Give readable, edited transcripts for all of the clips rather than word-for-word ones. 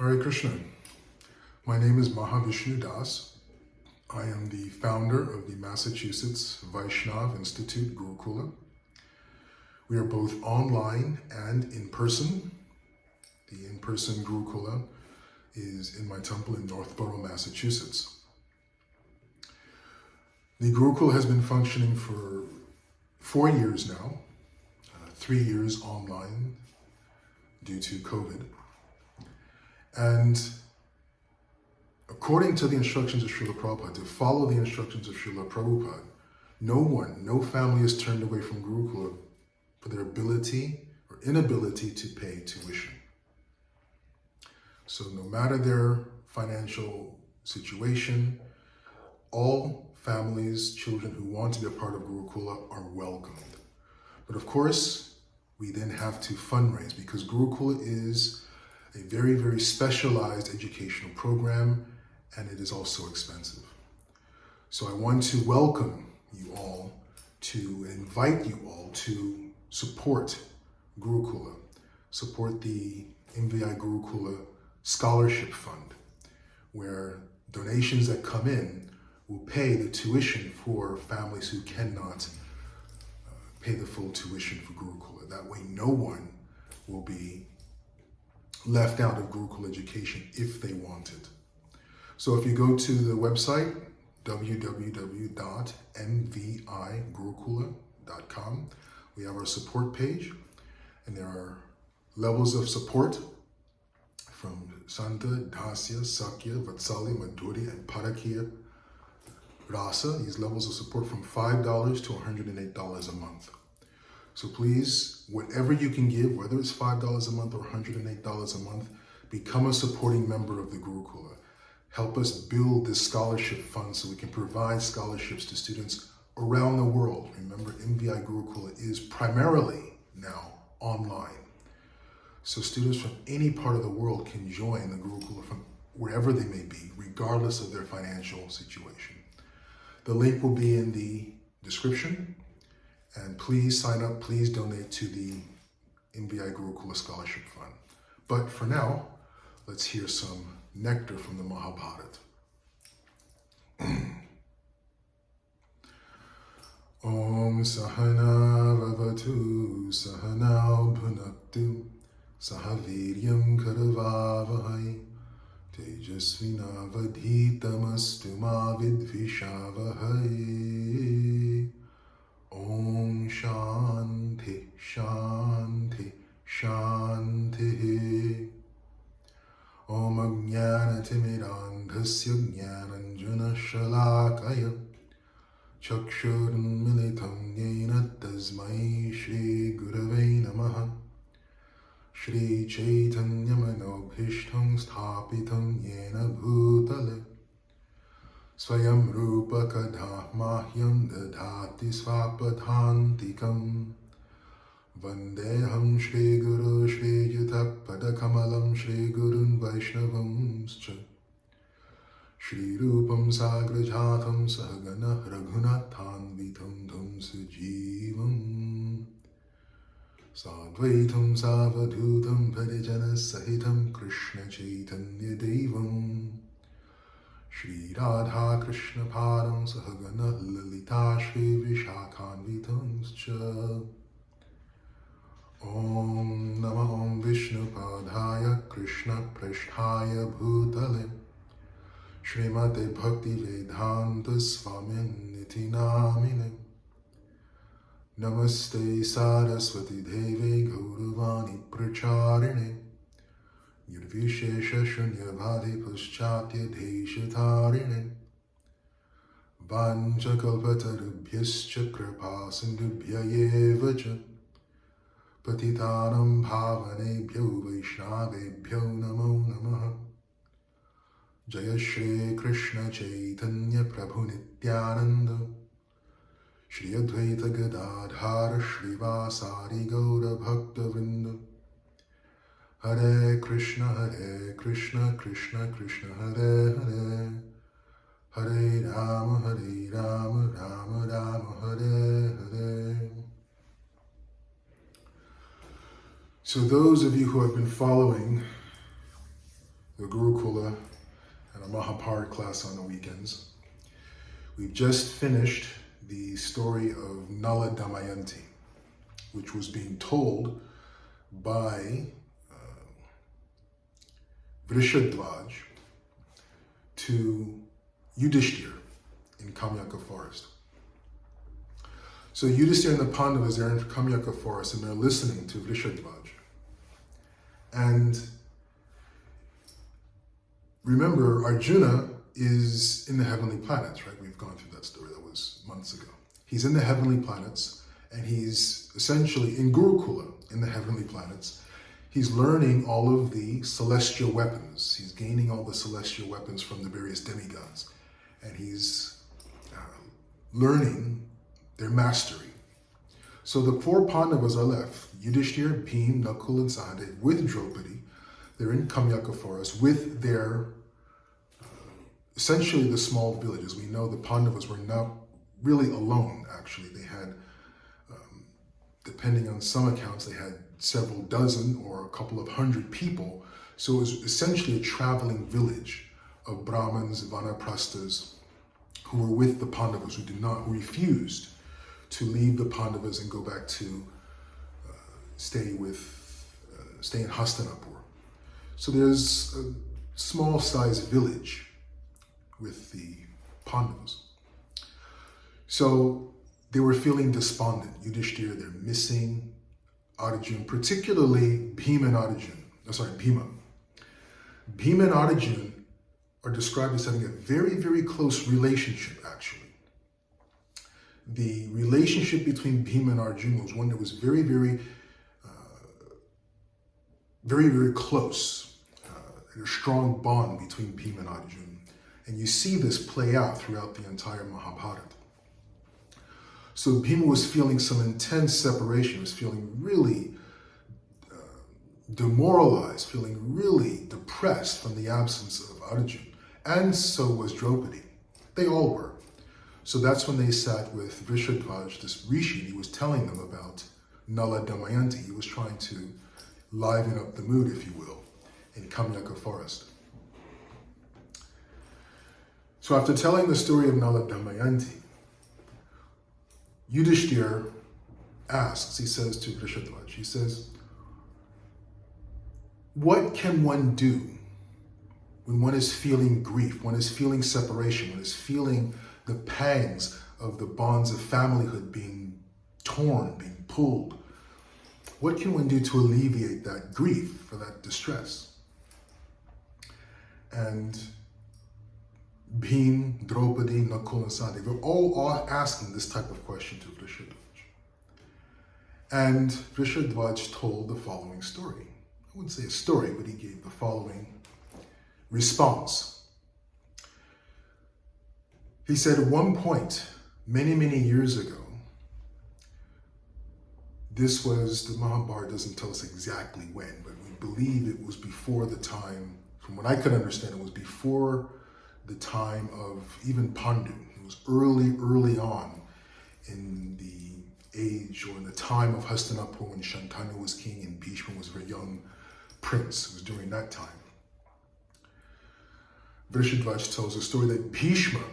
Hare Krishna. My name is Mahavishnu Das. I am the founder of the Massachusetts Vaishnav Institute Gurukula. We are both online and in person. The in-person Gurukula is in my temple in Northborough, Massachusetts. The Gurukula has been functioning for 4 years now, 3 years online due to COVID. And according to the instructions of Srila Prabhupada, to follow the instructions of Srila Prabhupada, no family is turned away from Gurukula for their ability or inability to pay tuition. So no matter their financial situation, all families, children who want to be a part of Gurukula are welcomed. But of course, we then have to fundraise because Gurukula is a very, very specialized educational program, and it is also expensive. So I want to welcome you all, to invite you all to support Gurukula, support the MVI Gurukula Scholarship Fund, where donations that come in will pay the tuition for families who cannot pay the full tuition for Gurukula. That way no one will be left out of Gurukula education if they want it. So if you go to the website, www.mvigurukula.com, we have our support page, and there are levels of support from Santa, Dasya, Sakya, Vatsalya, Madhurya, and Parakya Rasa. These levels of support from $5 to $108 a month. So please, whatever you can give, whether it's $5 a month or $108 a month, become a supporting member of the Gurukula. Help us build this scholarship fund so we can provide scholarships to students around the world. Remember, MVI Gurukula is primarily now online. So students from any part of the world can join the Gurukula from wherever they may be, regardless of their financial situation. The link will be in the description. And please sign up, please donate to the MVI Gurukula Scholarship Fund. But for now, let's hear some nectar from the Mahabharata. Om Sahana Vavatu Sahana Bhunaktu Sahaviryam Karavavahai Tejasvina Vadhitamastu Ma Vidvishavahai. Om Shanti Shanti Shanti. Om Ajnanatimidandhasya Jnananjana Shalakaya Chakshurunmilitam Yena Tasmai Shri Gurave Namaha. Shri Chaitanya Manobhishtam Sthapitam Yena Bhutale Swayam Rupa Kadha Mahyam Dadhati Svapadhantikam. Vandeham Shri Guru Shri Yuta Padakamalam Shri Gurun Vaishnavamscha. Shri Rupam Sagrajatam Sahagana Raghunathan Vitam Dham Sujivam. Sadvaitam Savadhutam Parijana Sahitam Krishna Chaitanya Devam. Shri Radha Krishna Padam Sahagana Lalita Shri Vishakhanvitamscha. Om Namah Om Vishnu Padaya Krishna Prasthaya Bhutale Srimate Bhakti Vedanta Swamin Niti Namine. Namaste Saraswati Devi Gauravani Pracharine Nirvishesha Shunyavadhi Paschatya Deshatarine Vanchakalpatarubhyascha Kripa Sindhubhya Yevacha Patitanam Bhavanebhyo Vaishnavebhyo Namo Namaha. Jaya Shri Krishna Chaitanya Prabhu Nityananda Shri Advaita Gadadhara Shri Vasari Gaura Bhakta Vrinda. Hare Krishna Krishna Krishna Hare Hare. Hare Rama Rama Rama Hare Hare. So those of you who have been following the Gurukula and a Mahabharata class on the weekends. We've just finished the story of Nala Damayanti, which was being told by Vrishadhvaj to Yudhisthira in Kamyaka forest. So Yudhisthira and the Pandavas are in Kamyaka forest and they're listening to Vrishadhvaj. And remember, Arjuna is in the heavenly planets, right? We've gone through that story, that was months ago. He's in the heavenly planets and he's essentially in Gurukula, in the heavenly planets. He's learning all of the celestial weapons. He's gaining all the celestial weapons from the various demigods. And he's learning their mastery. So the four Pandavas are left. Yudhisthira, Bhima, Nakula, and Sahadeva with Draupadi. They're in Kamyaka forest with their, essentially the small villages. We know the Pandavas were not really alone, actually. They had, depending on some accounts, they had several dozen or a couple of hundred people. So it was essentially a traveling village of Brahmins, Vanaprasthas, who were with the Pandavas, who refused to leave the Pandavas and go back to stay in Hastinapur. So there's a small-sized village with the Pandavas. So they were feeling despondent. Yudhisthira, they're missing Arjuna, particularly Bhima and Bhima. Bhima and Arjuna are described as having a very, very close relationship, actually. The relationship between Bhima and Arjuna was one that was very, very, very close. A strong bond between Bhima and Arjuna. And you see this play out throughout the entire Mahabharata. So Bhima was feeling some intense separation, was feeling really demoralized, feeling really depressed from the absence of Arjuna. And so was Draupadi. They all were. So that's when they sat with Vrishadhvaj, this rishi, and he was telling them about Nala Damayanti. He was trying to liven up the mood, if you will, in Kamyaka forest. So after telling the story of Nala Damayanti, Yudhisthira asks, he says to Vrishadhvaj, he says, what can one do when one is feeling grief, one is feeling separation, one is feeling the pangs of the bonds of familyhood being torn, being pulled? What can one do to alleviate that grief or that distress? And Bhima, Draupadi, Nakula, and Sahadeva were all asking this type of question to Vrishadhvaj. And Vrishadhvaj told the following story. I wouldn't say a story, but he gave the following response. He said, at one point, many, many years ago, this was, the Mahabharata doesn't tell us exactly when, but we believe it was before the time, from what I could understand, it was before the time of even Pandu. It was early on in the age or in the time of Hastinapur when Shantanu was king and Bhishma was a very young prince. It was during that time. Vrishadhvaj tells a story that Bhishma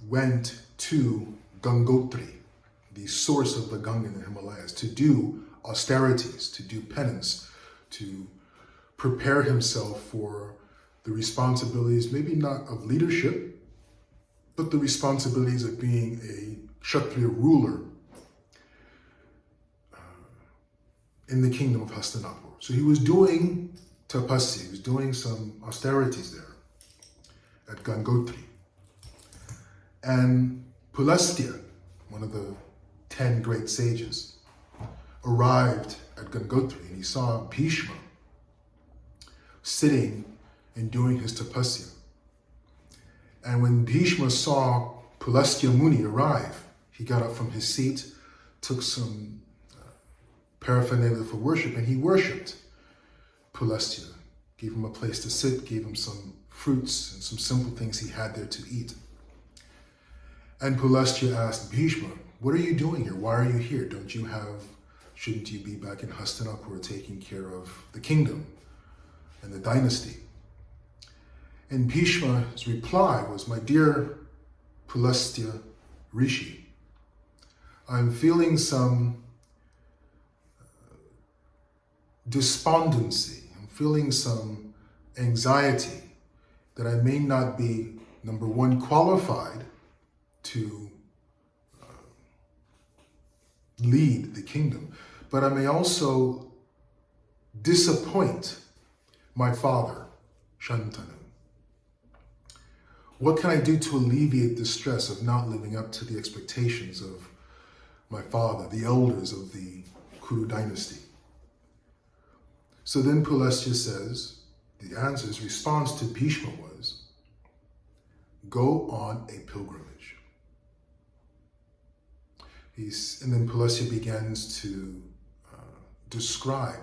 went to Gangotri, the source of the Ganga in the Himalayas, to do austerities, to do penance, to prepare himself for the responsibilities, maybe not of leadership, but the responsibilities of being a Kshatriya ruler in the kingdom of Hastinapur. So he was doing tapasya, he was doing some austerities there at Gangotri. And Pulastya, one of the 10 great sages, arrived at Gangotri and he saw Bhishma sitting and doing his tapasya. And when Bhishma saw Pulastya Muni arrive, he got up from his seat, took some paraphernalia for worship, and he worshipped Pulastya, gave him a place to sit, gave him some fruits and some simple things he had there to eat. And Pulastya asked Bhishma, what are you doing here? Why are you here? Shouldn't you be back in Hastinapur taking care of the kingdom and the dynasty? And Bhishma's reply was, my dear Pulastya Rishi, I'm feeling some despondency. I'm feeling some anxiety that I may not be, number one, qualified to lead the kingdom, but I may also disappoint my father, Shantanu. What can I do to alleviate the stress of not living up to the expectations of my father, the elders of the Kuru dynasty? So then Pulastya says, the answer, his response to Bhishma was, go on a pilgrimage. And then Pulastya begins to describe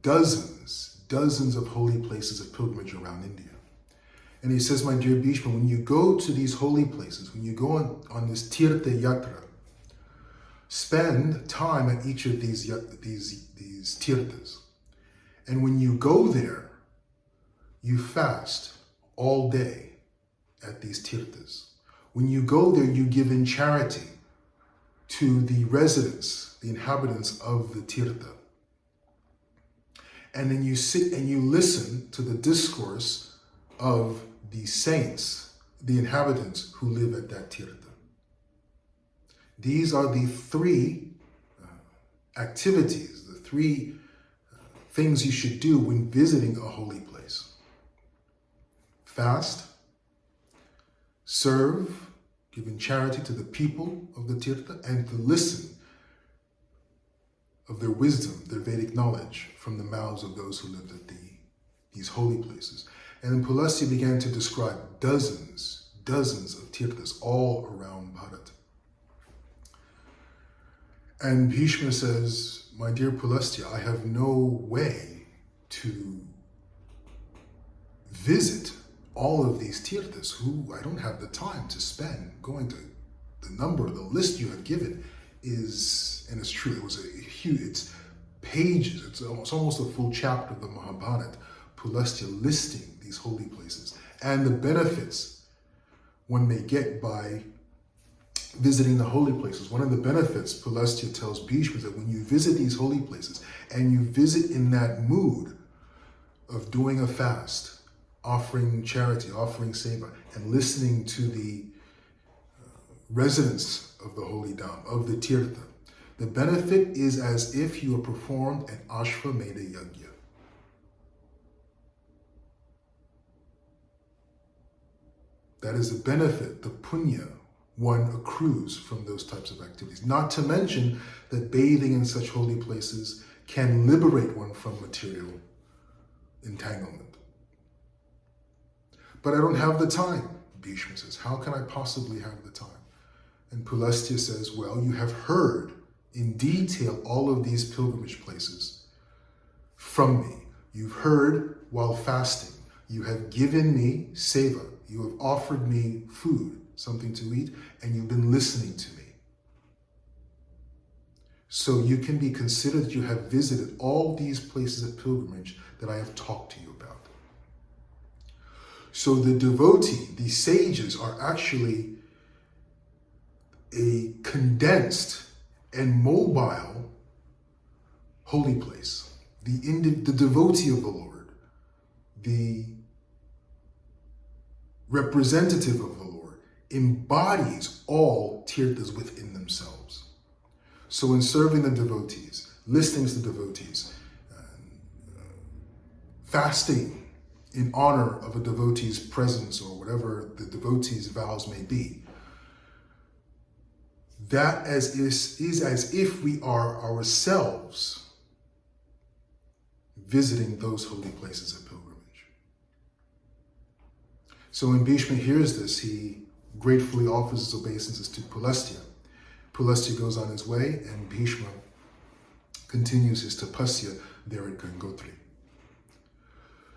dozens of holy places of pilgrimage around India. And he says, my dear Bhishma, when you go to these holy places, when you go on this Tirtha Yatra, spend time at each of these tirthas. And when you go there, you fast all day at these tirthas. When you go there, you give in charity to the residents, the inhabitants of the tirtha. And then you sit and you listen to the discourse of the saints, the inhabitants who live at that tirtha. These are the three activities, the three things you should do when visiting a holy place. Fast, serve, giving charity to the people of the tirtha, and to listen of their wisdom, their Vedic knowledge from the mouths of those who lived at these holy places. And then Pulastya began to describe dozens of tirthas all around Bharat. And Bhishma says, my dear Pulastya, I have no way to visit all of these tirthas, I don't have the time to spend going to the list you have given is, and it's true, it was a huge, it's pages, it's almost a full chapter of the Mahabharata, Pulastya listing these holy places and the benefits one may get by visiting the holy places. One of the benefits, Pulastya tells Bhishma, is that when you visit these holy places and you visit in that mood of doing a fast, offering charity, offering seva, and listening to the residents of the holy dham, of the tirtha, the benefit is as if you have performed an Ashvamedha Yajna. That is the benefit, the punya one accrues from those types of activities. Not to mention that bathing in such holy places can liberate one from material entanglement. But I don't have the time, Bhishma says. How can I possibly have the time? And Pulastya says, well, you have heard in detail all of these pilgrimage places from me. You've heard while fasting. You have given me seva. You have offered me food, something to eat, and you've been listening to me. So you can be considered that you have visited all these places of pilgrimage that I have talked to you about. So the devotee, the sages, are actually a condensed and mobile holy place. The devotee of the Lord, the representative of the Lord, embodies all tirthas within themselves. So in serving the devotees, listening to the devotees, fasting in honor of a devotee's presence or whatever the devotee's vows may be, that is as if we are ourselves visiting those holy places of pilgrimage. So when Bhishma hears this, he gratefully offers his obeisances to Pulastya. Pulastya goes on his way, and Bhishma continues his tapasya there at Gangotri.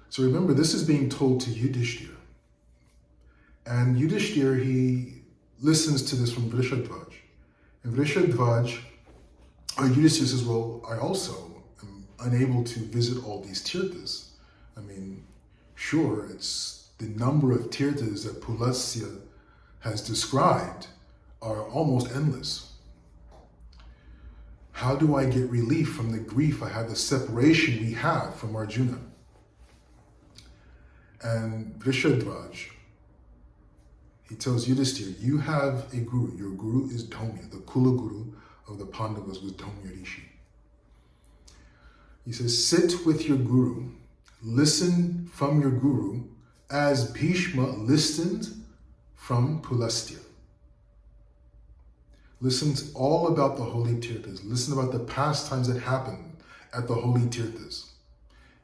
So remember, this is being told to Yudhisthira. And Yudhisthira, he listens to this from Vrishadhvaj. And Yudhisthira says, well, I also am unable to visit all these tirthas. I mean, sure, it's the number of tirthas that Pulasya has described are almost endless. How do I get relief from the grief I have, the separation we have from Arjuna? And Vrishadhwaj, he tells Yudhisthira, you have a guru. Your guru is Dhaumya. The Kula guru of the Pandavas was Dhaumya Rishi. He says, sit with your guru, listen from your guru as Bhishma listened from Pulastya. Listen all about the holy tirthas. Listen about the pastimes that happened at the holy tirthas.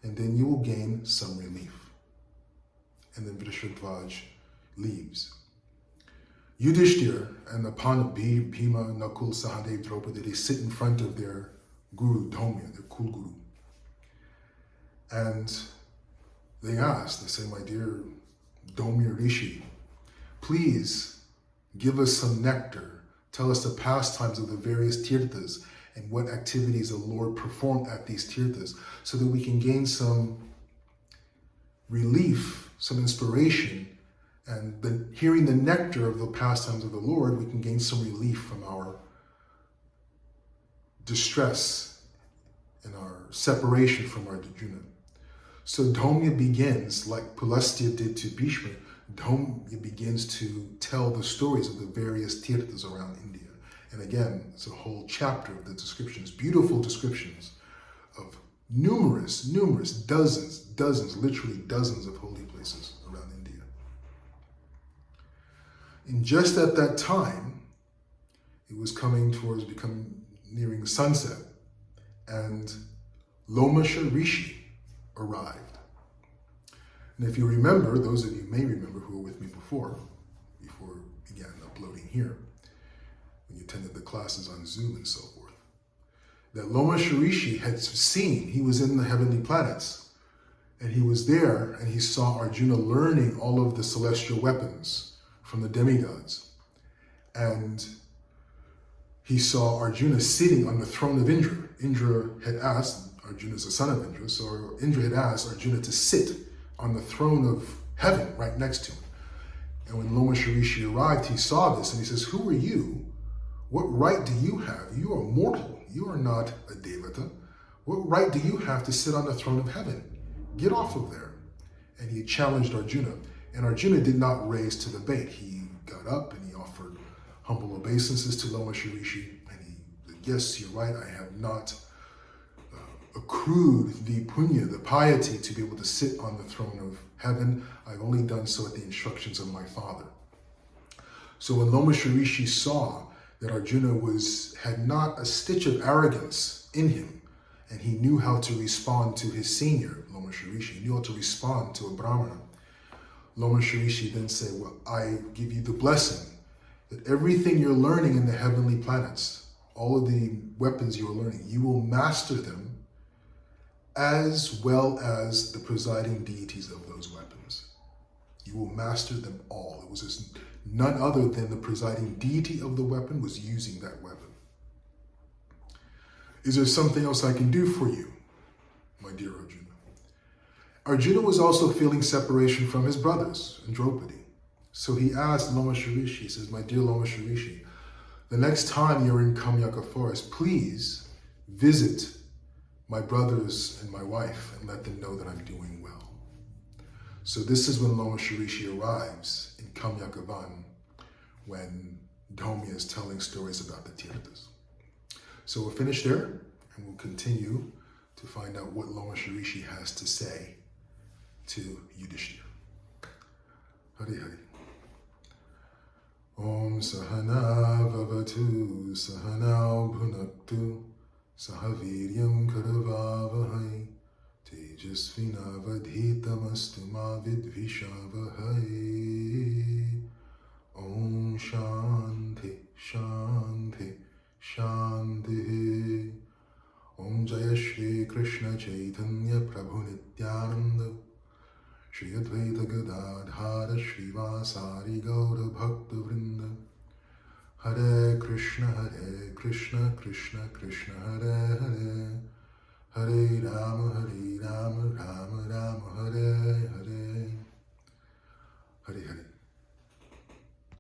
And then you will gain some relief. And then Vrishadhwaj leaves. Yudhisthira and upon Bhima, Nakul, Sahadeva, Draupadi, they sit in front of their guru, Dhaumya, their Kul guru. And they ask, they say, my dear Dhaumya Rishi, please give us some nectar. Tell us the pastimes of the various tirthas and what activities the Lord performed at these tirthas so that we can gain some relief, some inspiration, and then hearing the nectar of the pastimes of the Lord, we can gain some relief from our distress and our separation from Arjuna. So Dhaumya begins, like Pulastya did to Bhishma, Dhaumya begins to tell the stories of the various tirthas around India. And again, it's a whole chapter of the descriptions, beautiful descriptions of numerous, dozens, literally dozens of holy places around India. And just at that time, it was nearing sunset, and Lomasha Rishi arrived. And if you remember, those of you may remember who were with me before we began uploading here, when you attended the classes on Zoom and so forth, that Lomasha Rishi had seen, he was in the heavenly planets, and he was there, and he saw Arjuna learning all of the celestial weapons from the demigods. And he saw Arjuna sitting on the throne of Indra. Indra had asked, Arjuna is a son of Indra, so Indra had asked Arjuna to sit on the throne of heaven right next to him. And when Lomasha Rishi arrived, he saw this and he says, who are you? What right do you have? You are mortal. You are not a devata. What right do you have to sit on the throne of heaven? Get off of there. And he challenged Arjuna. And Arjuna did not raise to the bait. He got up and he offered humble obeisances to Lomasha Rishi. And he said, yes, you're right. I have not accrued the punya, the piety, to be able to sit on the throne of heaven. I've only done so at the instructions of my father. So when Lomasha Rishi saw that Arjuna had not a stitch of arrogance in him, and he knew how to respond to his senior, Lomasha Rishi, he knew how to respond to a Brahmana, Lomasha Rishi then said, well, I give you the blessing that everything you're learning in the heavenly planets, all of the weapons you're learning, you will master them as well as the presiding deities of those weapons. You will master them all. It was just none other than the presiding deity of the weapon was using that weapon. Is there something else I can do for you, my dear Arjuna? Arjuna was also feeling separation from his brothers and Draupadi. So he asked Lomasha Rishi, he says, my dear Lomasha Rishi, the next time you're in Kamyaka forest, please visit my brothers and my wife and let them know that I'm doing well. So this is when Lomasha Rishi arrives in Kamyaka Van, when Dhaumya is telling stories about the tirthas. So we'll finish there, and we'll continue to find out what Lomasha Rishi has to say to Yudhisthira. Hari Hari. Om Sahana Vavatu Sahanau Bhunaktu Sahaviryam Karavavahai Tejasvinavadhitamastu ma vidvishavahai. Om Shanti Shanti Shanti. Om Jaya Shri Krishna Chaitanya Prabhu Nityananda Shri Advaita Gadadhara Shri Vasari Gaura Bhakta Vrinda. Hare Krishna Krishna Krishna Hare Hare. Hare Rama Rama Rama Hare Hare.